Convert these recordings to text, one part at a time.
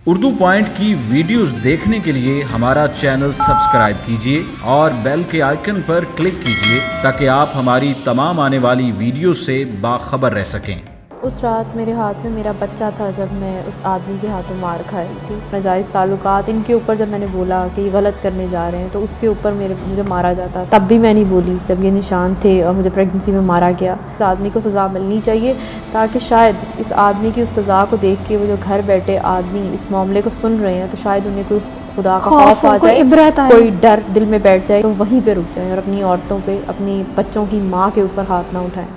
Urdu point की videos देखने के लिए हमारा चैनल सब्सक्राइब कीजिए और बेल के आइकन पर क्लिक कीजिए ताकि आप हमारी तमाम आने वाली वीडियो से बाखबर रह सकें। उस रात मेरे हाथ में मेरा बच्चा था जब मैं उस आदमी के हाथों मार खाई थी। नाजायज़ ताल्लुकात इनके ऊपर जब मैंने बोला कि ये गलत करने जा रहे हैं तो उसके ऊपर मुझे मारा जाता, तब भी मैं नहीं बोली जब ये निशान थे और मुझे प्रेगनेंसी में मारा गया। इस आदमी को सज़ा मिलनी चाहिए ताकि शायद इस आदमी की उस सज़ा को देख के वो जो घर बैठे आदमी इस मामले को सुन रहे हैं तो शायद उन्हें कोई खुदा का खौफ आ जाए, कोई डर दिल में बैठ जाए तो वहीं पर रुक जाएँ और अपनी औरतों पर, अपनी बच्चों की माँ के ऊपर हाथ ना उठाएँ।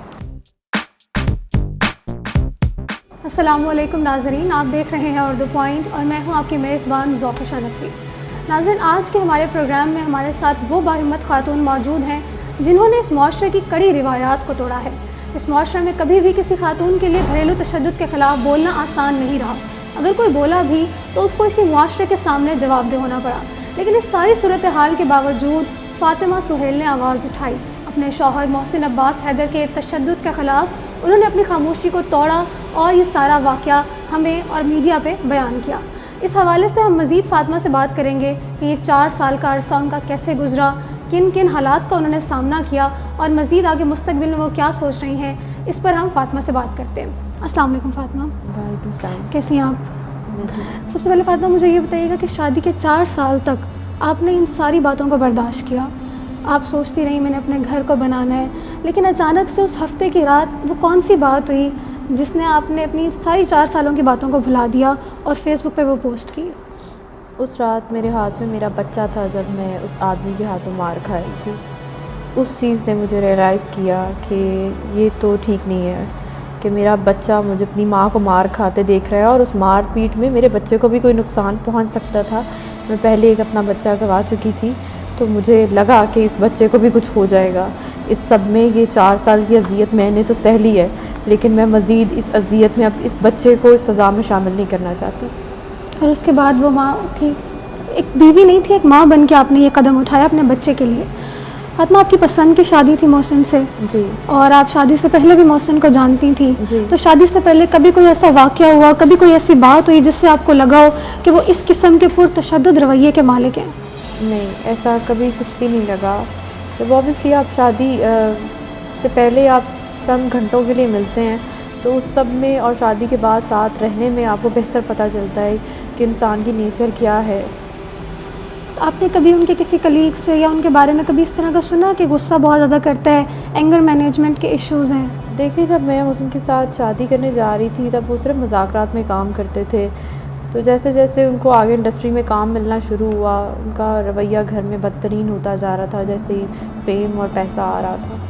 अस्सलामुअलैकुम नाज़रीन, आप देख रहे हैं उर्दू पॉइंट और मैं हूं आपकी मेज़बान ज़ोफ़िशा नकवी। नाज़रीन, आज के हमारे प्रोग्राम में हमारे साथ वो बाहिम्मत खातून मौजूद हैं जिन्होंने इस मुआशरे की कड़ी रिवायात को तोड़ा है। इस मुआशरे में कभी भी किसी खातून के लिए घरेलू तशद्दुद के ख़िलाफ़ बोलना आसान नहीं रहा। अगर कोई बोला भी तो उसको इसी मुआशरे के सामने जवाबदेह होना पड़ा। लेकिन इस सारी सूरत हाल के बावजूद फ़ातिमा सुहेल ने आवाज़ उठाई। अपने शौहर मोहसिन अब्बास हैदर के तशद्दुद के ख़िलाफ़ उन्होंने अपनी खामोशी को तोड़ा और ये सारा वाक़या हमें और मीडिया पे बयान किया। इस हवाले से हम मज़ीद फ़ातिमा से बात करेंगे कि ये 4 साल का अरसा उनका कैसे गुज़रा, किन किन हालात का उन्होंने सामना किया और मज़ीद आगे मुस्तक़बिल में वो क्या सोच रही हैं, इस पर हम फ़ातिमा से बात करते हैं। अस्सलाम वालेकुम फ़ातिमा। वालेकुम सलाम। कैसी हैं आप? सबसे पहले फ़ातिमा मुझे ये बताइएगा कि शादी के 4 साल तक आपने इन सारी बातों को बर्दाश्त किया, आप सोचती रही मैंने अपने घर को बनाना है, लेकिन अचानक से उस हफ़्ते की रात वो कौन सी बात हुई जिसने आपने अपनी सारी 4 सालों की बातों को भुला दिया और फेसबुक पे वो पोस्ट की? उस रात मेरे हाथ में मेरा बच्चा था जब मैं उस आदमी के हाथों मार खाई थी। उस चीज़ ने मुझे रियलाइज़ किया कि ये तो ठीक नहीं है कि मेरा बच्चा मुझे अपनी माँ को मार खाते देख रहा है और उस मार पीट में मेरे बच्चे को भी कोई नुकसान पहुँच सकता था। मैं पहले एक अपना बच्चा गंवा चुकी थी तो मुझे लगा कि इस बच्चे को भी कुछ हो जाएगा। इस सब में ये 4 साल की अज़ियत मैंने तो सह ली है, लेकिन मैं मज़ीद इस अज़ियत में अब इस बच्चे को इस सज़ा में शामिल नहीं करना चाहती। और उसके बाद वो माँ थी, एक बीवी नहीं थी, एक माँ बन के आपने ये कदम उठाया अपने बच्चे के लिए। फ़ातिमा, आपकी पसंद की शादी थी मोहसिन से जी, और आप शादी से पहले भी मोहसिन को जानती थी जी। तो शादी से पहले कभी कोई ऐसा वाक़या हुआ, कभी कोई ऐसी बात हुई जिससे आपको लगा हो कि वो इस किस्म के पुरतशद्दुद रवैये के मालिक हैं? नहीं, ऐसा कभी कुछ भी नहीं लगा। जब ऑब्वियसली आप शादी से पहले आप चंद घंटों के लिए मिलते हैं तो उस सब में और शादी के बाद साथ रहने में आपको बेहतर पता चलता है कि इंसान की नेचर क्या है। तो आपने कभी उनके किसी कलीग से या उनके बारे में कभी इस तरह का सुना कि गुस्सा बहुत ज़्यादा करता है, एंगर मैनेजमेंट के इश्यूज़ हैं? देखिए, जब मैं उनके साथ शादी करने जा रही थी तब वो सिर्फ मज़ाकरात में काम करते थे, तो जैसे जैसे उनको आगे इंडस्ट्री में काम मिलना शुरू हुआ उनका रवैया घर में बदतरीन होता जा रहा था जैसे ही फेम और पैसा आ रहा था।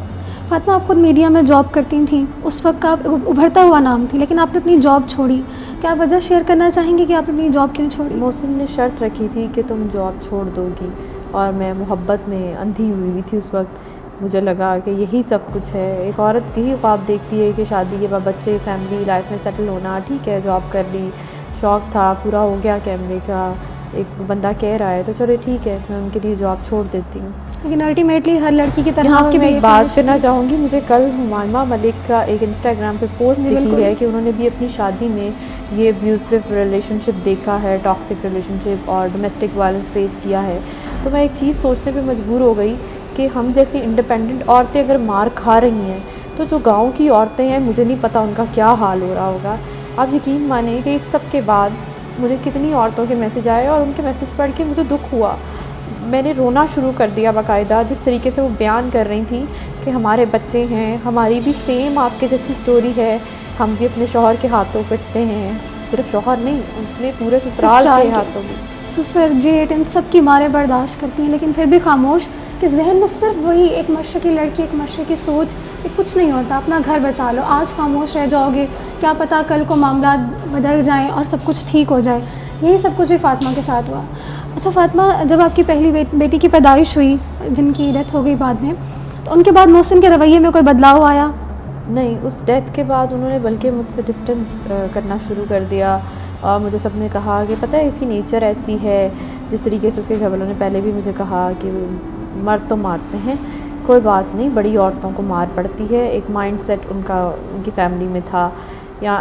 फ़ातिमा, आप खुद मीडिया में जॉब करती थी, उस वक्त का आप उभरता हुआ नाम थी, लेकिन आपने अपनी जॉब छोड़ी। क्या आप वजह शेयर करना चाहेंगे कि आपने अपनी जॉब क्यों छोड़ी? मोहसिन ने शर्त रखी थी कि तुम जॉब छोड़ दोगी और मैं मोहब्बत में अंधी हुई थी उस वक्त। मुझे लगा कि यही सब कुछ है, एक औरत यही ख्वाब देखती है कि शादी के बाद बच्चे, फैमिली लाइफ में सेटल होना। ठीक है, जॉब कर ली, शौक़ था पूरा हो गया कैमरे का, एक बंदा कह रहा है तो चलो ठीक है, मैं उनके लिए जॉब छोड़ देती हूँ। लेकिन अल्टीमेटली हर लड़की की तरह आपकी मैं भी एक बात करना चाहूँगी, मुझे कल हुमायमा मलिक का एक इंस्टाग्राम पे पोस्ट दिखी है कि उन्होंने भी अपनी शादी में ये अब्यूसिव रिलेशनशिप देखा है, टॉक्सिक रिलेशनशिप और डोमेस्टिक वायलेंस फेस किया है। तो मैं एक चीज़ सोचने पे मजबूर हो गई कि हम जैसी इंडिपेंडेंट औरतें अगर मार खा रही हैं तो जो गाँव की औरतें हैं मुझे नहीं पता उनका क्या हाल हो रहा होगा। आप यकीन मानिए कि इस सब के बाद मुझे कितनी औरतों के मैसेज आए और उनके मैसेज पढ़ के मुझे दुख हुआ। मैंने रोना शुरू कर दिया बाकायदा, जिस तरीके से वो बयान कर रही थी कि हमारे बच्चे हैं, हमारी भी सेम आपके जैसी स्टोरी है, हम भी अपने शौहर के हाथों पिटते हैं, सिर्फ शौहर नहीं अपने पूरे ससुराल के हाथों भी। ससुर जेठ इन सब की मारें बर्दाश्त करती हैं लेकिन फिर भी खामोश, कि जहन में सिर्फ वही एक मशरक़ी लड़की, एक मशरक़ी सोच कि कुछ नहीं होता, अपना घर बचा लो, आज खामोश रह जाओगे, क्या पता कल को मामला बदल जाएं और सब कुछ ठीक हो जाए। यही सब कुछ भी फ़ातिमा के साथ हुआ। अच्छा फ़ातिमा, जब आपकी पहली बेटी की पैदाइश हुई जिनकी डेथ हो गई बाद में, तो उनके बाद मोहसिन के रवैये में कोई बदलाव आया? नहीं, उस डेथ के बाद उन्होंने बल्कि मुझसे डिस्टेंस करना शुरू कर दिया और मुझे सब ने कहा कि पता है इसकी नेचर ऐसी है। जिस तरीके से उसके घर वालों ने पहले भी मुझे कहा कि मर्द तो मारते हैं, कोई बात नहीं, बड़ी औरतों को मार पड़ती है। एक माइंडसेट उनकी फ़ैमिली में था या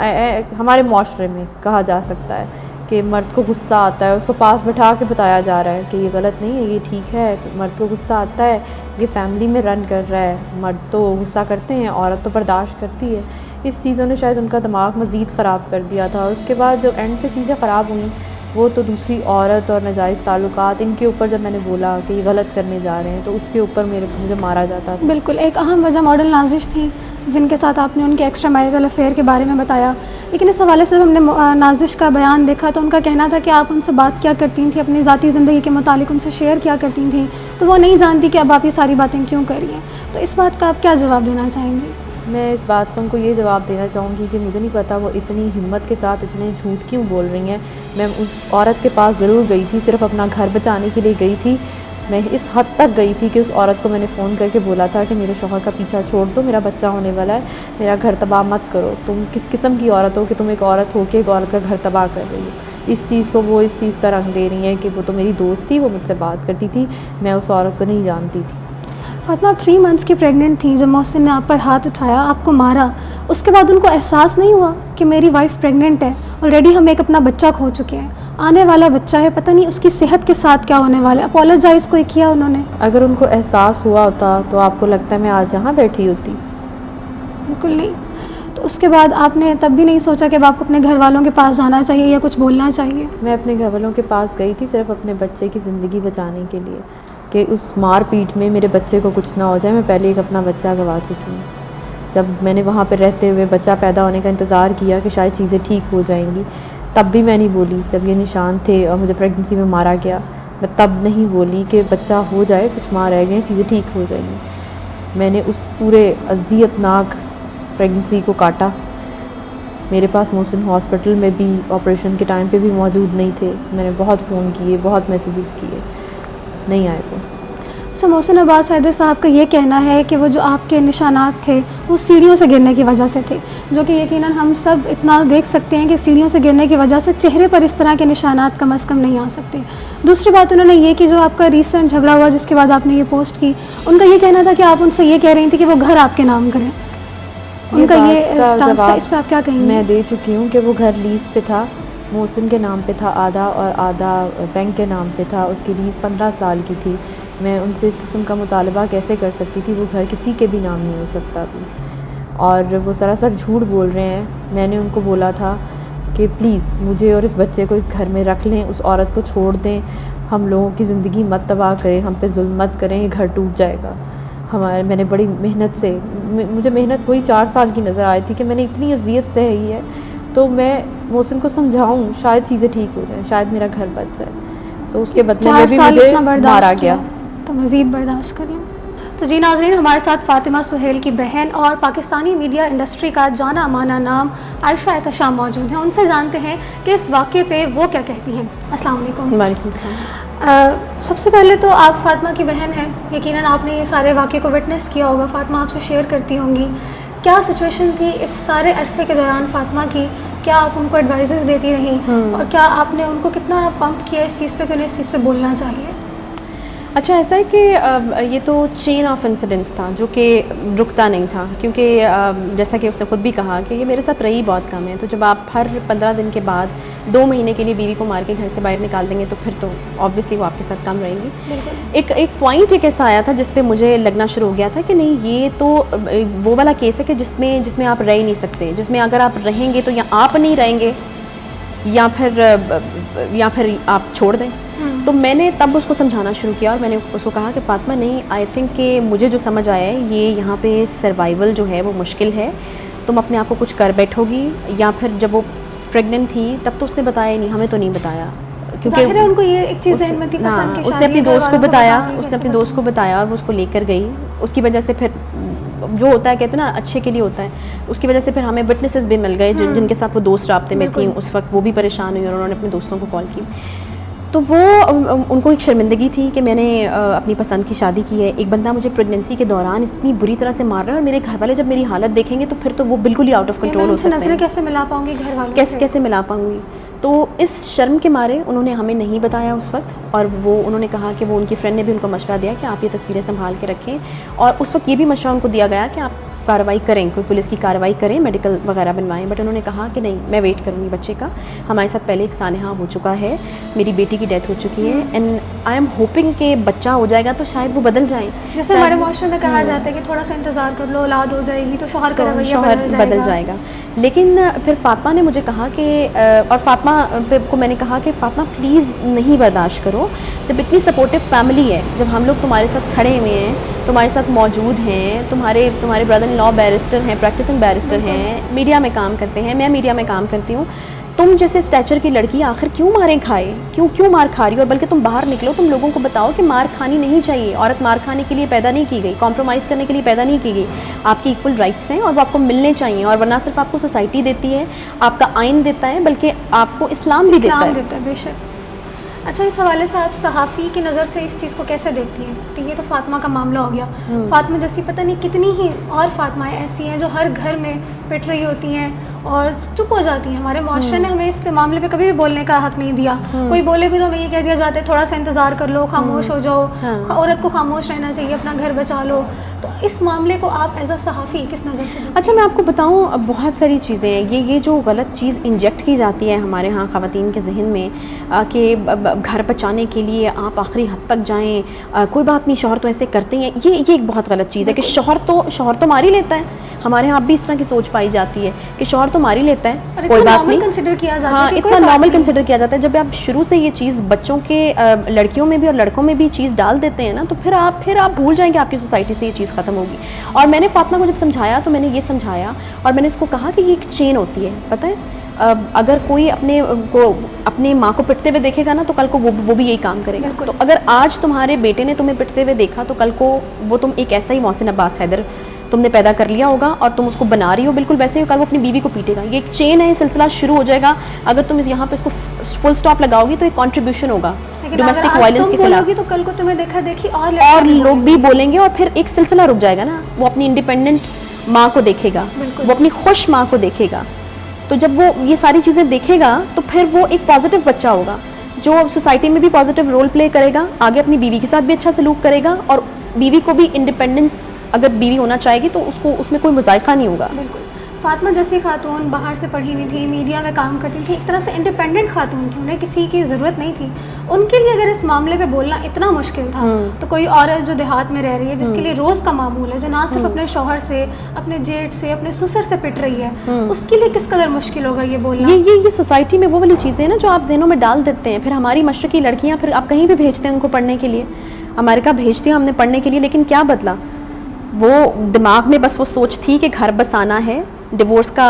हमारे माशरे में कहा जा सकता है कि मर्द को गुस्सा आता है, उसको पास बैठा के बताया जा रहा है कि ये गलत नहीं है, ये ठीक है। मर्द को गुस्सा आता है, ये फैमिली में रन कर रहा है। मर्द तो गुस्सा करते हैं, औरत तो बर्दाश्त करती है। इस चीज़ों ने शायद उनका दिमाग मज़ीद ख़राब कर दिया था। उसके बाद जब एंड पे चीज़ें ख़राब हुई, वो तो दूसरी औरत और नाजायज़ ताल्लुकात, इनके ऊपर जब मैंने बोला कि ये गलत करने जा रहे हैं, तो उसके ऊपर मुझे मारा जाता था। बिल्कुल, एक अहम वजह मॉडल नाजिश थी जिनके साथ आपने उनके एक्स्ट्रा मैरिटल अफेयर के बारे में बताया। लेकिन इस हवाले से हमने नाजिश का बयान देखा तो उनका कहना था कि आप उनसे बात क्या करती थी, अपनी ज़ाती ज़िंदगी के मुतालिक उनसे शेयर क्या करती थी, तो वो नहीं जानती कि अब आप ये सारी बातें क्यों कर रही हैं। तो इस बात का आप क्या जवाब देना चाहेंगी? मैं इस बात को उनको ये जवाब देना चाहूँगी कि मुझे नहीं पता वो इतनी हिम्मत के साथ इतने झूठ क्यों बोल रही हैं। मैं उस औरत के पास ज़रूर गई थी, सिर्फ़ अपना घर बचाने के लिए गई थी। मैं इस हद तक गई थी कि उस औरत को मैंने फ़ोन करके बोला था कि मेरे शौहर का पीछा छोड़ दो, मेरा बच्चा होने वाला है, मेरा घर तबाह मत करो। तुम किस किस्म की औरत हो कि तुम एक औरत हो के एक औरत का घर तबाह कर रही हो। इस चीज़ को वो इस चीज़ का रंग दे रही हैं कि वो तो मेरी दोस्त थी, वो मुझसे बात करती थी, मैं उस औरत को नहीं जानती थी। फातिमा, आप 3 मंथ्स की प्रेग्नेंट थी जब मोहसिन ने आप पर हाथ उठाया, आपको मारा। उसके बाद उनको एहसास नहीं हुआ कि मेरी वाइफ प्रेग्नेंट है, ऑलरेडी हम एक अपना बच्चा खो चुके हैं, आने वाला बच्चा है, पता नहीं उसकी सेहत के साथ क्या होने वाला है। अपोलोजाइज़ कोई किया उन्होंने? अगर उनको एहसास हुआ होता तो आपको लगता है मैं आज यहाँ बैठी होती? बिल्कुल नहीं। तो उसके बाद आपने तब भी नहीं सोचा कि अब आपको अपने घर वालों के पास जाना चाहिए या कुछ बोलना चाहिए? मैं अपने घर वालों के पास गई थी सिर्फ अपने बच्चे की ज़िंदगी बचाने के लिए, कि उस मार पीट में मेरे बच्चे को कुछ ना हो जाए। मैं पहले एक अपना बच्चा गंवा चुकी हूँ। जब मैंने वहाँ पर रहते हुए बच्चा पैदा होने का इंतज़ार किया कि शायद चीज़ें ठीक हो जाएंगी, तब भी मैं नहीं बोली। जब ये निशान थे और मुझे प्रेगनेंसी में मारा गया, मैं तब नहीं बोली कि बच्चा हो जाए, कुछ माँ रह गए, चीज़ें ठीक हो जाएंगी। मैंने उस पूरे अज़ियतनाक प्रेगनेंसी को काटा। मेरे पास मोहसिन हॉस्पिटल में भी ऑपरेशन के टाइम पे भी मौजूद नहीं थे। मैंने बहुत फ़ोन किए, बहुत मैसेजेस किए, नहीं आए वो। अच्छा, मोहसिन अब्बास हैदर साहब का ये कहना है कि वो जो आपके निशानात थे वो सीढ़ियों से गिरने की वजह से थे, जो कि यकीनन हम सब इतना देख सकते हैं कि सीढ़ियों से गिरने की वजह से चेहरे पर इस तरह के निशानात कम अज़ कम नहीं आ सकते। दूसरी बात उन्होंने ये कि जो आपका रीसेंट झगड़ा हुआ जिसके बाद आपने ये पोस्ट की, उनका ये कहना था कि आप उनसे ये कह रही थी कि वो घर आपके नाम करें। उनका ये स्टांस था, इस पर आप क्या कहेंगे? मैं दे चुकी हूँ कि वो घर लीज़ पे था, मोहसिन के नाम पे था आधा और आधा बैंक के नाम पे था। उसकी लीज़ 15 साल की थी। मैं उनसे इस किस्म का मुतालबा कैसे कर सकती थी? वो घर किसी के भी नाम नहीं हो सकता अभी, और वो सरासर झूठ बोल रहे हैं। मैंने उनको बोला था कि प्लीज़ मुझे और इस बच्चे को इस घर में रख लें, उस औरत को छोड़ दें, हम लोगों की ज़िंदगी मत तबाह करें, हम पे जुल्म मत करें, ये घर टूट जाएगा। मैंने बड़ी मेहनत से, मुझे मेहनत वही 4 साल की नज़र आई थी कि मैंने इतनी अज़ियत सही है, तो मैं मोहसिन को समझाऊं, शायद चीज़ें ठीक हो जाएं, शायद मेरा घर बच जाए। तो उसके बदले में भी मुझे मारा गया। तो मज़ीद बर्दाश्त करें। तो जी नाज़रीन, हमारे साथ फ़ातिमा सुहेल की बहन और पाकिस्तानी मीडिया इंडस्ट्री का जाना माना नाम आयशा एहतशाम मौजूद हैं। उनसे जानते हैं कि इस वाक़े पे वो क्या कहती हैं। अस्सलाम वालेकुम। वालेकुम सलाम। सबसे पहले तो आप फ़ातिमा की बहन हैं, यकीनन आपने ये सारे वाक़े को विटनेस किया होगा। फ़ातिमा आपसे शेयर करती होंगी क्या सिचुएशन थी इस सारे अरसे के दौरान फ़ातिमा की, क्या आप उनको एडवाइजेस देती रहीं और क्या आपने उनको कितना पंप किया इस चीज़ पे कि उन्हें इस चीज़ पे बोलना चाहिए? अच्छा, ऐसा है कि ये तो चेन ऑफ इंसिडेंट्स था जो कि रुकता नहीं था, क्योंकि जैसा कि उसने ख़ुद भी कहा कि ये मेरे साथ रही बहुत कम है। तो जब आप हर 15 दिन के बाद 2 महीने के लिए बीवी को मार के घर से बाहर निकाल देंगे तो फिर तो ऑब्वियसली वो आपके साथ कम रहेंगी। एक पॉइंट एक ऐसा आया था जिस पे मुझे लगना शुरू हो गया था कि नहीं, ये तो वो वाला केस है कि जिसमें आप रह ही नहीं सकते, जिसमें अगर आप रहेंगे तो या आप नहीं रहेंगे या फिर आप छोड़ दें। तो मैंने तब उसको समझाना शुरू किया और मैंने उसको कहा कि फ़ातिमा नहीं, आई थिंक कि मुझे जो समझ आया है ये यहाँ पे सर्वाइवल जो है वो मुश्किल है, तुम अपने आप को कुछ कर बैठोगी। या फिर जब वो प्रेग्नेंट थी तब तो उसने बताया ही नहीं, हमें तो नहीं बताया, क्योंकि उनको ये एक चीज़ ज़हन थी पसंद की। उसने अपनी दोस्त को बताया और वो उसको लेकर गई। उसकी वजह से फिर जो होता है, कहते हैं ना, अच्छे के लिए होता है, उसकी वजह से फिर हमें विटनेसेस भी मिल गए जिनके साथ वो दोस्त राब्ते में थी। उस वक्त वो भी परेशान हुई और उन्होंने अपने दोस्तों को कॉल की। तो वो उनको एक शर्मिंदगी थी कि मैंने अपनी पसंद की शादी की है, एक बंदा मुझे प्रेगनेंसी के दौरान इतनी बुरी तरह से मार रहा है और मेरे घर वाले जब मेरी हालत देखेंगे तो फिर तो वो बिल्कुल ही आउट ऑफ कंट्रोल हो सकते हैं। नज़रें कैसे मिला पाऊंगी घर वालों से? कैसे मिला पाऊंगी? तो इस शर्म के मारे उन्होंने हमें नहीं बताया उस वक्त, और वो उन्होंने कहा कि वो उनकी फ्रेंड ने भी उनको मशवरा दिया कि आप ये तस्वीरें संभाल के रखें, और उस वक्त ये भी मशवरा उनको दिया गया कि आप कार्रवाई करें, कोई पुलिस की कार्रवाई करें, मेडिकल वगैरह बनवाएं, बट उन्होंने कहा कि नहीं, मैं वेट करूँगी बच्चे का। हमारे साथ पहले एक सानहा हो चुका है, मेरी बेटी की डेथ हो चुकी है, एंड आई एम होपिंग कि बच्चा हो जाएगा तो शायद वो बदल जाएं। जैसे हमारे माशरे में कहा जाता है कि थोड़ा सा इंतज़ार कर लो, औलाद हो जाएगी तो शौहर का रवैया बदल जाएगा। लेकिन फिर फातिमा ने मुझे कहा कि और फातिमा को मैंने कहा कि फातिमा प्लीज़ नहीं बर्दाश्त करो, जब इतनी सपोर्टिव फैमिली है, जब हम लोग तुम्हारे साथ खड़े हुए हैं, तुम्हारे साथ मौजूद हैं, तुम्हारे ब्रदर इन लॉ बैरिस्टर हैं, प्रैक्टिसिंग बैरिस्टर हैं, मीडिया में काम करते हैं, मैं मीडिया में काम करती हूँ, तुम जैसे स्टैचर की लड़की आखिर क्यों मारें खाए, क्यों मार खा रही हो? और बल्कि तुम बाहर निकलो, तुम लोगों को बताओ कि मार खानी नहीं चाहिए, औरत मार खाने के लिए पैदा नहीं की गई, कॉम्प्रोमाइज़ करने के लिए पैदा नहीं की गई, आपकी इक्वल राइट्स हैं और वो आपको मिलने चाहिए। और वरना सिर्फ आपको सोसाइटी देती है, आपका आइन देता है, बल्कि आपको इस्लाम भी देता है। बेशक। अच्छा, इस हवाले से आप सहाफ़ी की नज़र से इस चीज़ को कैसे देखती हैं? तो ये तो फातिमा का मामला हो गया। फातिमा जैसी पता नहीं कितनी ही और फातिमाएँ ऐसी हैं जो हर घर में पिट रही होती हैं और चुप हो जाती हैं। हमारे माशरे ने हमें इस पे मामले पे कभी भी बोलने का हक नहीं दिया। कोई बोले भी तो हमें ये कह दिया जाता है थोड़ा सा इंतज़ार कर लो, खामोश हो जाओ, औरत को खामोश रहना चाहिए, अपना घर बचा लो। तो इस मामले को आप एज अ सहाफ़ी किस नज़र से? अच्छा, मैं आपको बताऊं, बहुत सारी चीज़ें हैं, ये जो गलत चीज़ इंजेक्ट की जाती है हमारे यहाँ ख़वातीन के जहन में कि घर बचाने के लिए आप आखिरी हद तक जाएं, कोई बात नहीं, शौहर तो ऐसे करते हैं, ये एक बहुत गलत चीज़ है कि शौहर तो मार ही लेता है। हमारे यहाँ भी इस तरह की सोच पाई जाती है कि शौहर तो मार ही लेता है, कोई बात नहीं, कंसिडर किया जाता है। हाँ, इतना नॉर्मल कंसिडर किया जाता है। जब आप शुरू से ये चीज़ बच्चों के लड़कियों में भी और लड़कों में भी चीज़ डाल देते हैं ना, तो फिर आप भूल जाएंगे आपकी सोसाइटी से ये चीज़ ख़त्म होगी। और मैंने फातिमा को जब समझाया तो मैंने ये समझाया और मैंने इसको कहा कि ये एक चेन होती है, पता है, अगर कोई अपने माँ को पिटते हुए देखेगा ना, तो कल को वो भी यही काम करेगा। तो अगर आज तुम्हारे बेटे ने तुम्हें पिटते हुए देखा, तो कल को वो तुम एक ऐसा ही मोहसिन अब्बास हैदर तुमने पैदा कर लिया होगा और तुम उसको बना रही हो, बिल्कुल वैसे ही कल वो अपनी बीवी को पीटेगा। ये एक चेन है, सिलसिला शुरू हो जाएगा। अगर तुम यहाँ पे इसको फुल स्टॉप लगाओगी तो एक कंट्रीब्यूशन होगा डोमेस्टिक वायलेंस के खिलाफ, तो कल को तुम्हें देखा देखी और लोग भी बोलेंगे और फिर एक सिलसिला रुक जाएगा ना। वो अपनी इंडिपेंडेंट माँ को देखेगा, वो अपनी खुश माँ को देखेगा। तो जब वो ये सारी चीज़ें देखेगा तो फिर वो एक पॉजिटिव बच्चा होगा जो सोसाइटी में भी पॉजिटिव रोल प्ले करेगा, आगे अपनी बीवी के साथ भी अच्छा सलूक करेगा और बीवी को भी इंडिपेंडेंट अगर बीवी होना चाहेगी तो उसमें कोई मुज़ायका नहीं होगा। बिल्कुल। फातिमा जैसी खातून बाहर से पढ़ी नहीं थी, मीडिया में काम करती थी, एक तरह से इंडिपेंडेंट खातून थी, उन्हें किसी की ज़रूरत नहीं थी। उनके लिए अगर इस मामले पे बोलना इतना मुश्किल था, तो कोई औरत जो देहात में रह रही है, जिसके लिए रोज़ का मामूल है, जो ना सिर्फ अपने शौहर से, अपने जेठ से, अपने ससुर से पिट रही है, उसके लिए किस कदर मुश्किल होगा ये बोलना। ये सोसाइटी में वो वाली चीज़ें हैं ना जो आप ज़हनों में डाल देते हैं। फिर हमारी मशरक़ी लड़कियाँ, फिर आप कहीं भी भेजते हैं उनको पढ़ने के लिए, अमेरिका भेज दिया हमने पढ़ने के लिए, लेकिन क्या बदला? वो दिमाग में बस वो सोच थी कि घर बसाना है, डिवोर्स का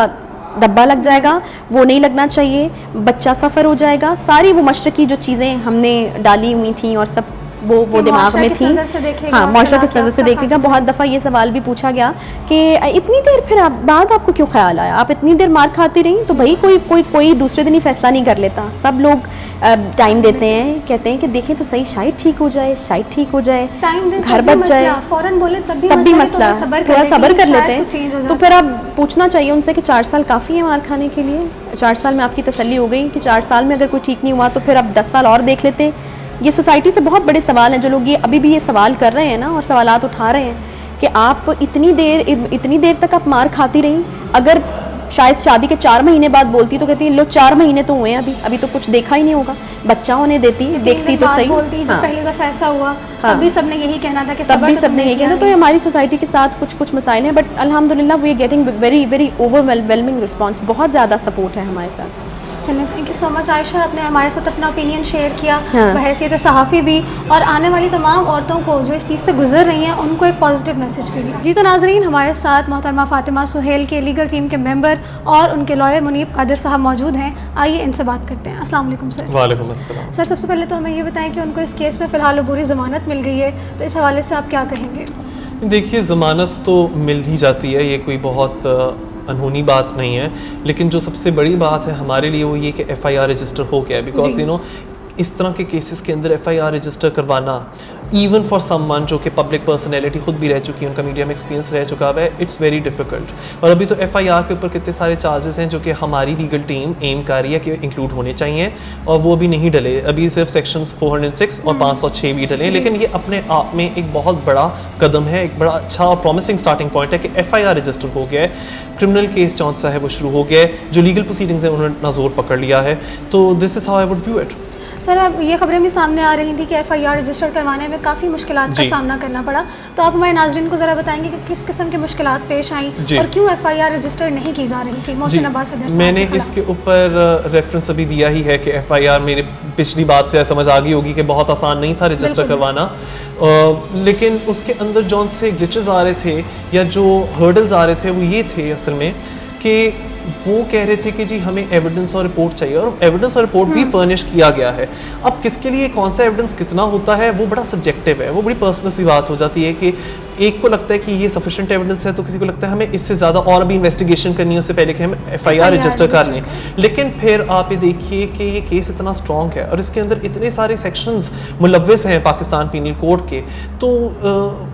डब्बा लग जाएगा, वो नहीं लगना चाहिए, बच्चा सफ़र हो जाएगा। सारी वो मशरक़ी जो चीज़ें हमने डाली हुई थी और सब वो दिमाग में थी। हाँ, माशरा किस नज़र से देखेगा। बहुत दफ़ा ये सवाल भी पूछा गया कि इतनी देर फिर बाद आपको क्यों ख्याल आया, आप इतनी देर मार खाती रही? तो भाई कोई दूसरे दिन ही फैसला नहीं कर लेता, सब लोग टाइम देते हैं, कहते हैं कि देखें तो सही, शायद ठीक हो जाए, शायद ठीक हो जाए, घर बच जाए, फौरन बोले तब भी मसला, थोड़ा सब्र कर लेते हैं। तो फिर आप पूछना चाहिए उनसे कि 4 साल काफ़ी है मार खाने के लिए? 4 साल में आपकी तसल्ली हो गई कि 4 साल में अगर कोई ठीक नहीं हुआ तो फिर आप 10 साल और देख लेते। ये सोसाइटी से बहुत बड़े सवाल हैं, जो लोग ये अभी भी ये सवाल कर रहे हैं ना और सवालात उठा रहे हैं कि आप इतनी देर तक आप मार खाती रही। अगर शायद शादी के 4 महीने बाद बोलती तो कहती लो 4 महीने तो हुए हैं, अभी तो कुछ देखा ही नहीं होगा, बच्चा होने देखती तो सही। जब पहले दफा ऐसा हुआ तभी सबने यही कहना था कि सबने यही कहना। तो हमारी सोसाइटी के साथ कुछ मसाइल हैं, बट अल्हम्दुलिल्लाह we are getting very very overwhelming response, बहुत ज़्यादा सपोर्ट है हमारे साथ। चलिए, thank you so much Ayesha, आपने हमारे साथ अपना ओपिनियन शेयर किया, बहैसियत सहाफ़ी भी, और आने वाली तमाम औरतों को जो इस चीज़ से गुजर रही हैं उनको एक पॉजिटिव मैसेज भी दिया। जी तो नाज़रीन, हमारे साथ मोहतरमा फ़ातिमा सुहेल के लीगल टीम के मेंबर और उनके लॉयर मुनीब कादिर साहब मौजूद हैं। आइए इनसे बात करते हैं। अस्सलाम वालेकुम सर। वालेकुम अस्सलाम। सर, सबसे पहले तो हमें ये बताएं कि उनको इस केस में फ़िलहाल अबूरी ज़मानत मिल गई है, तो इस हवाले से आप क्या कहेंगे? देखिए, ज़मानत तो मिल ही जाती है, ये कोई बहुत अनहोनी बात नहीं है, लेकिन जो सबसे बड़ी बात है हमारे लिए वो ये कि FIR रजिस्टर हो गया है, बिकॉज यू नो इस तरह के केसेस के अंदर FIR रजिस्टर करवाना, इवन फॉर समवन जो कि पब्लिक पर्सनैलिटी खुद भी रह चुकी है, उनका मीडिया में एक्सपीरियंस रह चुका है, इट्स वेरी डिफिकल्ट। और अभी तो FIR के ऊपर कितने सारे चार्जेस हैं जो कि हमारी लीगल टीम एम कर रही है कि इंक्लूड होने चाहिए, और वो अभी नहीं डले। अभी सिर्फ सेक्शंस 406 और 506 भी डले, लेकिन ये अपने आप में एक बहुत बड़ा कदम है, एक बड़ा अच्छा और प्रॉमिसिंग स्टार्टिंग पॉइंट है कि FIR रजिस्टर हो गया है, क्रिमिनल केस जौन सा है वो शुरू हो गया है, जो लीगल प्रोसीडिंग्स है उन्होंने अपना जोर पकड़ लिया है। तो this is how I would view it. Sir, अब ये खबरें भी सामने आ रही थी कि FIR रजिस्टर करवाने में काफ़ी मुश्किलात का सामना करना पड़ा, तो आप हमारे नाज़रीन को ज़रा बताएंगे कि किस किस्म की मुश्किलात पेश आई और क्यों FIR रजिस्टर नहीं की जा रही थी? मोहसिन अब्बास सदर साहब, मैंने इसके ऊपर रेफरेंस अभी दिया ही है कि FIR, मेरे पिछली बात से समझ आ गई होगी कि बहुत आसान नहीं था रजिस्टर करवाना, लेकिन उसके अंदर जौन से ग्लिचेस आ रहे थे या जो हर्डल्स आ रहे थे वो ये थे असल में कि वो कह रहे थे कि जी हमें एविडेंस और रिपोर्ट चाहिए, और एविडेंस और रिपोर्ट भी फर्निश किया गया है। अब किसके लिए कौन सा एविडेंस कितना होता है वो बड़ा सब्जेक्टिव है, वो बड़ी पर्सनल सी बात हो जाती है कि एक को लगता है कि ये सफिशिएंट एविडेंस है, तो किसी को लगता है हमें इससे ज़्यादा और भी इन्वेस्टिगेशन करनी है उससे पहले कि हम FIR रजिस्टर कर लें। लेकिन फिर आप ये देखिए कि ये केस इतना स्ट्रॉन्ग है और इसके अंदर इतने सारे सेक्शंस मुलव्वस हैं पाकिस्तान पीनल कोड के, तो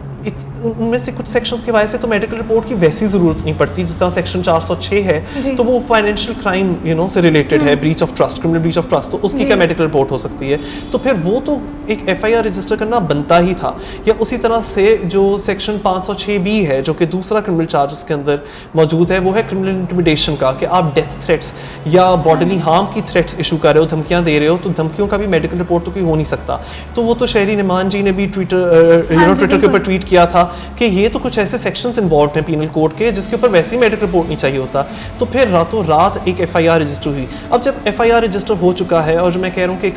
उनमें से कुछ सेक्शंस के वजह से तो मेडिकल रिपोर्ट की वैसी ज़रूरत नहीं पड़ती, जिस तरह सेक्शन 406 है तो वो फाइनेंशियल क्राइम से रिलेटेड है, breach of trust, criminal breach of trust, तो उसकी क्या मेडिकल रिपोर्ट हो सकती है, तो फिर वो तो एक FIR रजिस्टर करना बनता ही था। या उसी तरह से जो सेक्शन 506B है जो कि दूसरा क्रिमिनल चार्जेस के अंदर मौजूद है, वो है क्रिमिनल इंटिमिडेशन का, कि आप डेथ थ्रेट्स या बॉडीली हार्म की थ्रेट्स इशू कर रहे हो, धमकियाँ दे रहे हो, तो धमकियों का भी मेडिकल रिपोर्ट तो कोई हो नहीं सकता। तो वो तो शहरी निमान जी ने भी ट्विटर के ऊपर ट्वीट किया था कि ये तो कुछ ऐसे सेक्शंस इन्वॉल्व हैं पीनल कोड के जिसके ऊपर वैसे ही मेडिकल रिपोर्ट नहीं चाहिए होता। तो फिर रातों रात एक FIR रजिस्टर हुई। अब जब FIR रजिस्टर हो चुका है और जो मैं कह रहा हूँ कि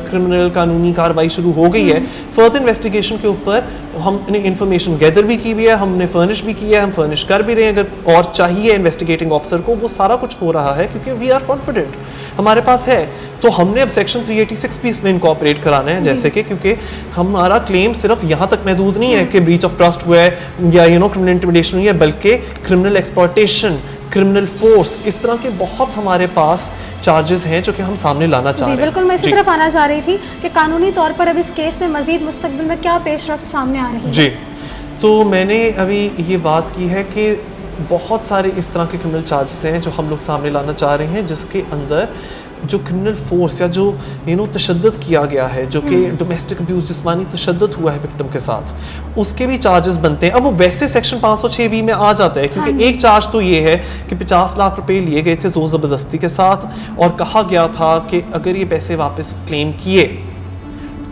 क्रिमिनल कानूनी कार्रवाई शुरू हो गई है, फर्दर इन्वेस्टिगेशन के ऊपर हमने इंफॉर्मेशन गैदर भी की हुई है, हमने फर्निश भी की है, हम फर्निश कर भी रहे हैं अगर और चाहिए इन्वेस्टिगेटिंग ऑफिसर को, वो सारा कुछ हो रहा है क्योंकि वी आर कॉन्फिडेंट, हमारे पास है। तो हमने अब सेक्शन 386 भी इसमें इनकॉर्पोरेट कराना है, जैसे कि क्योंकि हमारा क्लेम सिर्फ यहाँ तक महदूद नहीं है कि ब्रीच ऑफ ट्रस्ट हुआ है या क्रिमिनल इंटिमिडेशन हुई है, बल्कि क्रिमिनल एक्सप्लॉयटेशन, क्रिमिनल फोर्स, इस तरह के बहुत हमारे पास चार्जेस हैं जो कि हम सामने लाना चाह रहे हैं। बिल्कुल, मैं इसी तरफ आना चाह रही थी कि कानूनी तौर पर अब इस केस में मजीद मुस्तकबिल में क्या पेशरफ्त सामने आ रही है। जी, तो मैंने अभी ये बात की है कि बहुत सारे इस तरह के क्रिमिनल चार्जेस हैं जो हम लोग सामने लाना चाह रहे हैं, जिसके अंदर जो क्रिमिनल फोर्स या जो तशद्दुद किया गया है, जो कि डोमेस्टिक अब्यूज़, जिस्मानी तशद्दुद हुआ है विक्टिम के साथ, उसके भी चार्जेस बनते हैं। अब वो वैसे सेक्शन 506B में आ जाता है क्योंकि एक चार्ज तो ये है कि 50 लाख रुपए लिए गए थे जोर ज़बरदस्ती के साथ और कहा गया था कि अगर ये पैसे वापस क्लेम किए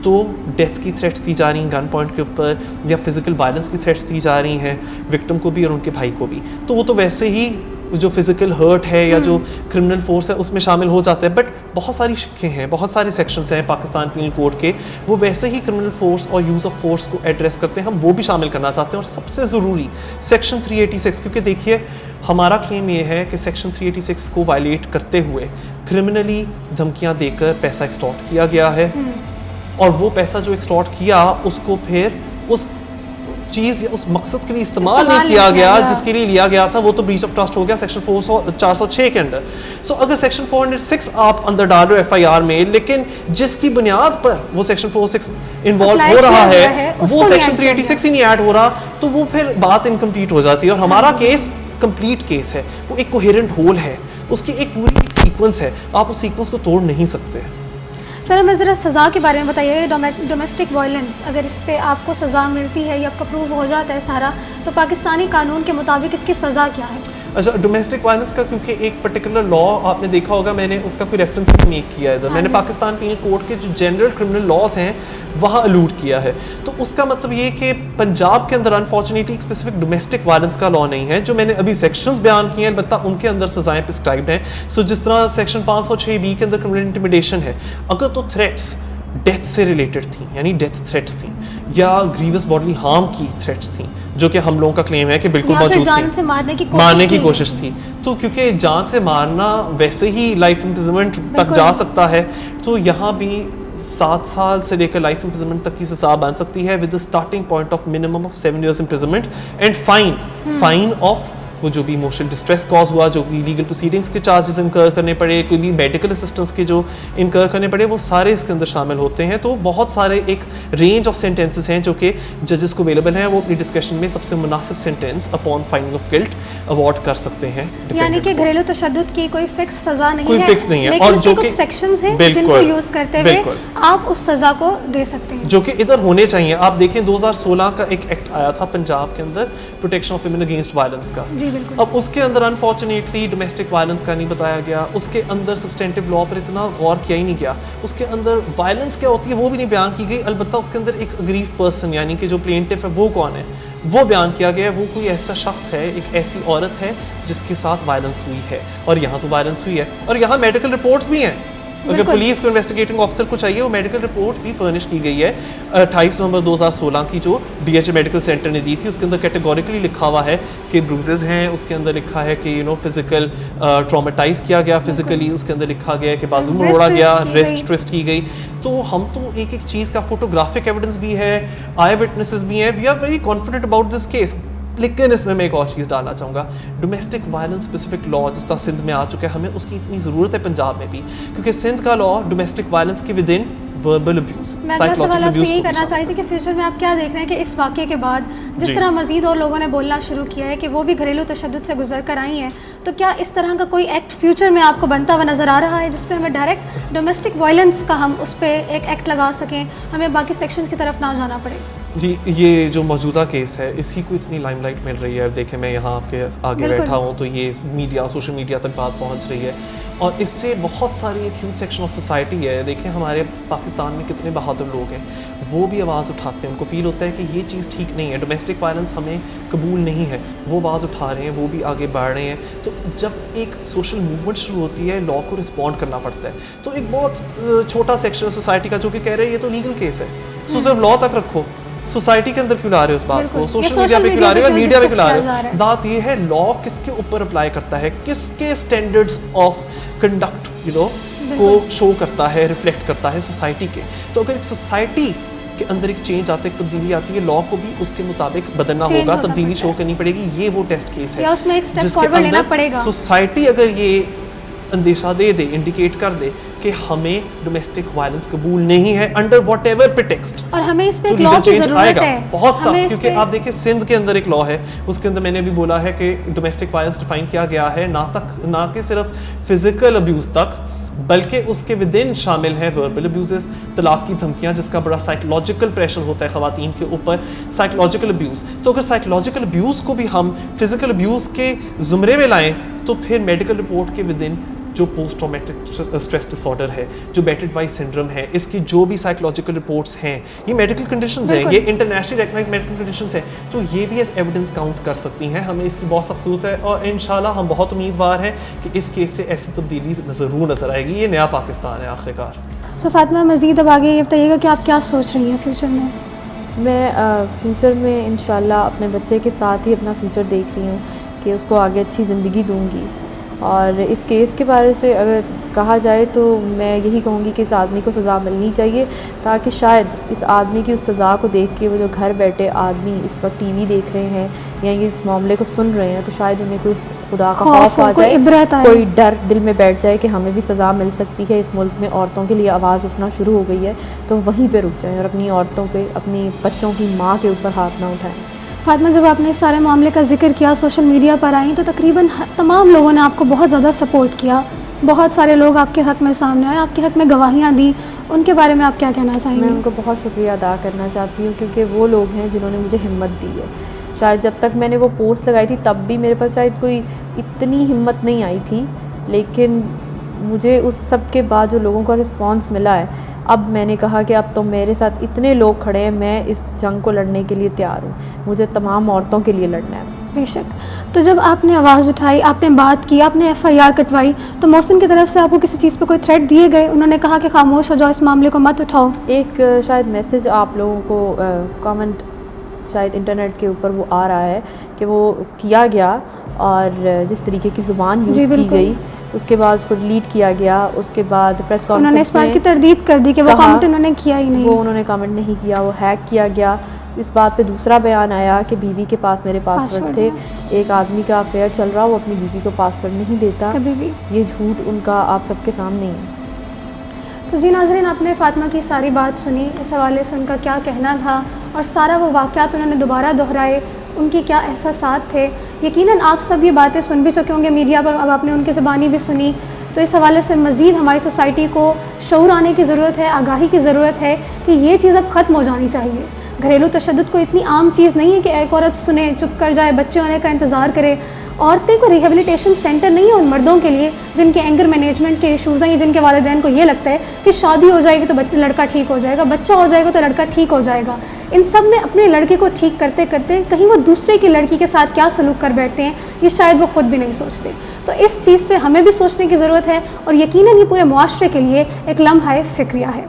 तो डेथ की थ्रेट्स दी जा रही हैं गन पॉइंट के ऊपर, या फिजिकल वायलेंस की थ्रेट्स दी जा रही हैं विक्टिम को भी और उनके भाई को भी। तो वो तो वैसे ही जो फिजिकल हर्ट है या जो क्रिमिनल फोर्स है उसमें शामिल हो जाता है, बट बहुत सारी शिक्कें हैं, बहुत सारे सेक्शंस हैं पाकिस्तान पीनल कोड के, वो वैसे ही क्रिमिनल फोर्स और यूज़ ऑफ फोर्स को एड्रेस करते हैं, हम वो भी शामिल करना चाहते हैं। और सबसे ज़रूरी सेक्शन 386, क्योंकि देखिए हमारा क्लेम ये है कि सेक्शन 386 को वायलेट करते हुए क्रिमिनली धमकियाँ देकर पैसा एक्सटॉर्ट किया गया है, और वो पैसा जो एक्सटॉर्ट किया उसको फिर उस चीज़ या उस मकसद के लिए इस्तेमाल नहीं किया गया जिसके लिए लिया गया था, वो तो ब्रीच ऑफ ट्रस्ट हो गया सेक्शन 406 के अंडर। सो अगर सेक्शन 406 आप अंदर डाल रहे हो FIR में, लेकिन जिसकी बुनियाद पर वो सेक्शन 406 इन्वॉल्व हो रहा है वो सेक्शन 386 ही नहीं ऐड हो रहा, तो वो फिर बात इनकम्प्लीट हो जाती है। और हमारा केस कंप्लीट केस है, वो एक कोहेरेंट होल है, उसकी एक पूरी सीक्वेंस है, आप उस सीक्वेंस को तोड़ नहीं सकते। सर, हमें ज़रा सज़ा के बारे में बताइए। डोमेस्टिक वायलेंस, अगर इस पे आपको सज़ा मिलती है या आपका प्रूव हो जाता है सारा, तो पाकिस्तानी कानून के मुताबिक इसकी सज़ा क्या है? अच्छा, डोमेस्टिक वायलेंस का क्योंकि एक पर्टिकुलर लॉ आपने देखा होगा, मैंने उसका कोई रेफरेंस नहीं मेक किया इधर, मैंने पाकिस्तान पीनल कोड के जो जनरल क्रिमिनल लॉज हैं वहाँ अलूड किया है। तो उसका मतलब ये कि पंजाब के अंदर अनफॉर्चुनेटली एक स्पेसिफिक डोमेस्टिक वायलेंस का लॉ नहीं है। जो मैंने अभी सेक्शंस बयान किए हैं अलबत्ता उनके अंदर सजाएं प्रिस्क्राइब्ड हैं। सो जिस तरह सेक्शन 506B के अंदर क्रिमिनल इंटिमिडेशन है, अगर तो थ्रेट्स डेथ से रिलेटेड थी, यानी डेथ थ्रेट्स थी, या ग्रीवियस बॉडीली हार्म की थ्रेट्स थी, जो कि हम लोगों का क्लेम है कि बिल्कुल मौजूद थी, मारने की कोशिश थी, तो क्योंकि जान से मारना वैसे ही लाइफ इम्प्रिजनमेंट तक जा सकता है, तो यहाँ भी 7 साल से लेकर लाइफ इम्प्रिजनमेंट तक की सजा बन सकती है with the starting point of minimum of 7 years imprisonment and fine of वो जो भी इमोशनल डिस्ट्रेस कॉज हुआ, जो भी लीगल प्रोसीडिंग्स के चार्जेस इनकर करने पड़े, कोई भी मेडिकल असिस्टेंस के जो इनकर करने पड़े, वो सारे इसके अंदर शामिल होते हैं। तो बहुत सारे एक रेंज ऑफ सेंटेंसेस हैं जो कि जजेस को अवेलेबल हैं, वो अपनी डिस्कशन में सबसे मुनासिब sentence upon finding of guilt award कर सकते हैं। यानी कि घरेलू तशद्दुद की कोई फिक्स सज़ा नहीं कोई है, फिक्स नहीं है, लेकिन और उसके जो कुछ कि सेक्शंस हैं जिनको यूज़ करते हुए आप उस सज़ा को दे सकते हैं, जो कि इधर होने चाहिए। आप देखें 2016 का एक एक्ट आया था पंजाब के अंदर, protection of women against violence का। जी बिल्कुल। अब उसके अंदर अनफॉर्चुनेटली डोमेस्टिक वायलेंस का नहीं बताया गया, उसके अंदर सब्सटेंटिव लॉ पर इतना गौर किया ही नहीं गया, उसके अंदर वायलेंस क्या होती है वो भी नहीं बयान की गई। अलबत्ता उसके अंदर एक अग्रीव पर्सन यानी कि जो प्लेंटिफ है वो कौन है वो बयान किया गया है। वो कोई ऐसा शख्स है, एक ऐसी औरत है जिसके साथ वायलेंस हुई है, और यहाँ तो वायलेंस हुई है, और यहाँ मेडिकल रिपोर्ट्स भी हैं। अगर पुलिस को इन्वेस्टिगेटिंग ऑफिसर को चाहिए वो मेडिकल रिपोर्ट भी फर्निश की गई है 28 नवंबर 2016 की, जो DHA मेडिकल सेंटर ने दी थी। उसके अंदर कैटेगोरिकली लिखा हुआ है कि ब्रूजेस हैं, उसके अंदर लिखा है कि फिजिकल ट्रॉमेटाइज किया गया फिजिकली, उसके अंदर लिखा गया है कि बाजू में उड़ा गया, रेस्ट ट्विस्ट की गई। तो हम तो एक एक चीज़ का फोटोग्राफिक एविडेंस भी है, आई विटनेसेस भी हैं, we are very confident about this case. लेकिन इसमें मैं एक और चीज़ डालना चाहूँगा, डोमेस्टिक वायलेंस स्पेसिफिक लॉ जिस तरह सिंध में आ चुका है, हमें उसकी इतनी ज़रूरत है पंजाब में भी, क्योंकि सिंध का लॉ डोमेस्टिक वायलेंस के विद इन वर्बल अब्यूज़, मैं अगला सवाल आपसे यही करना चाहती थी कि फ्यूचर में आप क्या देख रहे हैं कि इस वाक़े के बाद जिस तरह मज़ीद और लोगों ने बोलना शुरू किया है कि वो भी घरेलू तशद्दुद से गुजर कर आई हैं, तो क्या इस तरह का कोई एक्ट फ्यूचर में आपको बनता हुआ नज़र आ रहा है जिसपे हमें डायरेक्ट डोमेस्टिक वायलेंस का हम उस पर एक एक्ट लगा सकें, हमें बाकी सेक्शंस की तरफ ना जाना पड़े? जी, ये जो मौजूदा केस है इसकी को इतनी लाइमलाइट मिल रही है। देखें मैं यहाँ आपके आगे बैठा हूँ तो ये मीडिया, सोशल मीडिया तक बात पहुँच रही है, और इससे बहुत सारी एक ह्यूज सेक्शन ऑफ सोसाइटी है। देखें हमारे पाकिस्तान में कितने बहादुर लोग हैं, वो भी आवाज़ उठाते हैं, उनको फील होता है कि ये चीज़ ठीक नहीं है, डोमेस्टिक वायलेंस हमें कबूल नहीं है, वो आवाज़ उठा रहे हैं, वो भी आगे बढ़ रहे हैं। तो जब एक सोशल मूवमेंट शुरू होती है, लॉ को रिस्पॉन्ड करना पड़ता है। तो एक बहुत छोटा सेक्शन सोसाइटी का जो कि कह रहे हैं ये तो लीगल केस है, सो सिर्फ लॉ तक रखो, सोसाइटी के अंदर क्यों ला रहे हो उस बात को, सोशल मीडिया पे क्यों ला रहे हो, मीडिया पे क्यों ला रहे हो? बात ये है लॉ किसके ऊपर अप्लाई करता है, किसके स्टैंडर्ड्स ऑफ कंडक्ट को शो करता है, रिफ्लेक्ट करता है सोसाइटी के। तो अगर एक सोसाइटी के अंदर एक चेंज आता है, एक तब्दीली आती है, लॉ को भी उसके मुताबिक बदलना होगा, तब्दीली शो करनी पड़ेगी। ये वो टेस्ट केस है, या उसमें एक स्टेप फॉरवर्ड लेना पड़ेगा। सोसाइटी अगर ये अंदेशा दे दे, इंडिकेट कर दे कि हमें डोमेस्टिक वायलेंस कबूल नहीं है अंडर व्हाटएवर प्रिटेक्स्ट, और हमें इस पे एक लॉ की जरूरत है बहुत सख्त, क्योंकि आप देखिए सिंध के अंदर एक लॉ है, उसके अंदर मैंने भी बोला है कि डोमेस्टिक वायलेंस डिफाइन किया गया है ना कि सिर्फ फिजिकल अब्यूज तक, बल्कि उसके विद इन शामिल है वर्बल अब्यूजेस, तलाक की धमकियां, जिसका बड़ा साइकोलॉजिकल प्रेशर होता है ख़वातीन के ऊपर, साइकोलॉजिकल अब्यूज़। तो अगर साइकोलॉजिकल अब्यूज़ को भी हम फिजिकल अब्यूज़ के ज़ुमरे में लाएं, तो फिर मेडिकल रिपोर्ट के विद इन जो पोस्ट ट्रॉमेटिक स्ट्रेस डिसऑर्डर है, जो बेटेड वाइज सिंड्रोम है, इसकी जो भी साइकोलॉजिकल रिपोर्ट्स हैं, ये मेडिकल कंडीशंस हैं, ये इंटरनेशनली रिकॉग्नाइज्ड मेडिकल कंडीशंस हैं, तो ये भी एज एविडेंस काउंट कर सकती हैं। हमें इसकी बहुत सख्त ज़रूरत है, और इंशाल्लाह हम बहुत उम्मीदवार हैं कि इस केस से ऐसी तब्दीली ज़रूर नज़र आएगी। ये नया पाकिस्तान है आखिरकार। सो फातिमा, मज़ीद अब आगे ये बताइएगा कि आप क्या सोच रही हैं फ्यूचर में? मैं फ्यूचर में इंशाल्लाह अपने बच्चे के साथ ही अपना फ्यूचर देख रही हूँ कि उसको आगे अच्छी ज़िंदगी दूँगी। और इस केस के बारे से अगर कहा जाए तो मैं यही कहूँगी कि इस आदमी को सज़ा मिलनी चाहिए, ताकि शायद इस आदमी की उस सज़ा को देख के वो जो घर बैठे आदमी इस वक्त टीवी देख रहे हैं या इस मामले को सुन रहे हैं, तो शायद उन्हें कोई खुदा का खौफ आ जाए, कोई डर दिल में बैठ जाए कि हमें भी सज़ा मिल सकती है। इस मुल्क में औरतों के लिए आवाज़ उठना शुरू हो गई है, तो वहीं पर रुक जाएँ और अपनी औरतों पर, अपनी बच्चों की माँ के ऊपर हाथ ना उठाएँ। फातिमा, जब आपने इस सारे मामले का जिक्र किया, सोशल मीडिया पर आई, तो तकरीबन तमाम लोगों ने आपको बहुत ज़्यादा सपोर्ट किया, बहुत सारे लोग आपके हक़ में सामने आए, आपके हक़ में गवाहियाँ दी, उनके बारे में आप क्या कहना चाहेंगे? मैं उनको बहुत शुक्रिया अदा करना चाहती हूँ, क्योंकि वो लोग हैं जिन्होंने मुझे हिम्मत दी है। शायद जब तक मैंने वो पोस्ट लगाई थी तब भी मेरे पास शायद कोई इतनी हिम्मत नहीं आई थी, लेकिन मुझे उस सब के बाद जो लोगों का रिस्पॉन्स मिला है, अब मैंने कहा कि अब तो मेरे साथ इतने लोग खड़े हैं, मैं इस जंग को लड़ने के लिए तैयार हूँ। मुझे तमाम औरतों के लिए लड़ना है। बेशक। तो जब आपने आवाज़ उठाई, आपने बात की, आपने FIR कटवाई, तो मोहसिन की तरफ से आपको किसी चीज़ पे कोई थ्रेट दिए गए? उन्होंने कहा कि खामोश हो जाओ, इस मामले को मत उठाओ? एक शायद मैसेज आप लोगों को कमेंट शायद इंटरनेट के ऊपर वो आ रहा है कि वो किया गया, और जिस तरीके की ज़ुबान यूज़ की गई, उसके बाद उसको डिलीट किया गया। उसके बाद प्रेस कॉन्फ्रेंस उन्होंने इस बात की तरदीद कर दी कि वो कमेंट उन्होंने किया ही नहीं, वो उन्होंने कमेंट नहीं किया, वो हैक किया गया। इस बात पे दूसरा बयान आया कि बीवी के पास मेरे पासवर्ड थे। एक आदमी का अफेयर चल रहा, वो अपनी बीवी को पासवर्ड नहीं देता कभी भी। ये झूठ उनका आप सबके सामने ही है। तो जी नाज़रीन, आपने फ़ातिमा की सारी बात सुनी, इस हवाले से उनका क्या कहना था और सारा वो वाक़यात उन्होंने दोबारा दोहराए, उनके क्या एहसासात थे। यकीनन आप सब ये बातें सुन भी चुके होंगे मीडिया पर, अब आपने उनकी ज़बानी भी सुनी। तो इस हवाले से मज़ीद हमारी सोसाइटी को शऊर आने की ज़रूरत है, आगाही की ज़रूरत है कि ये चीज़ अब ख़त्म हो जानी चाहिए। घरेलू तशद्दुद को इतनी आम चीज़ नहीं है कि एक औरत सुने, चुप कर जाए, बच्चे होने का इंतज़ार करे। औरतें को रिहेबिलिटेशन सेंटर नहीं है उन मर्दों के लिए जिनके एंगर मैनेजमेंट के इशूज़ हैं, जिनके वालिदैन को ये लगता है कि शादी हो जाएगी तो लड़का ठीक हो जाएगा, बच्चा हो जाएगा तो लड़का ठीक हो जाएगा। इन सब में अपने लड़के को ठीक करते करते कहीं वो दूसरे की लड़की के साथ क्या सलूक कर बैठते हैं, ये शायद वो खुद भी नहीं सोचते। तो इस चीज़ पे हमें भी सोचने की ज़रूरत है और यकीनन ये पूरे मुआशरे के लिए एक लम्हा फ़िक्रिया है।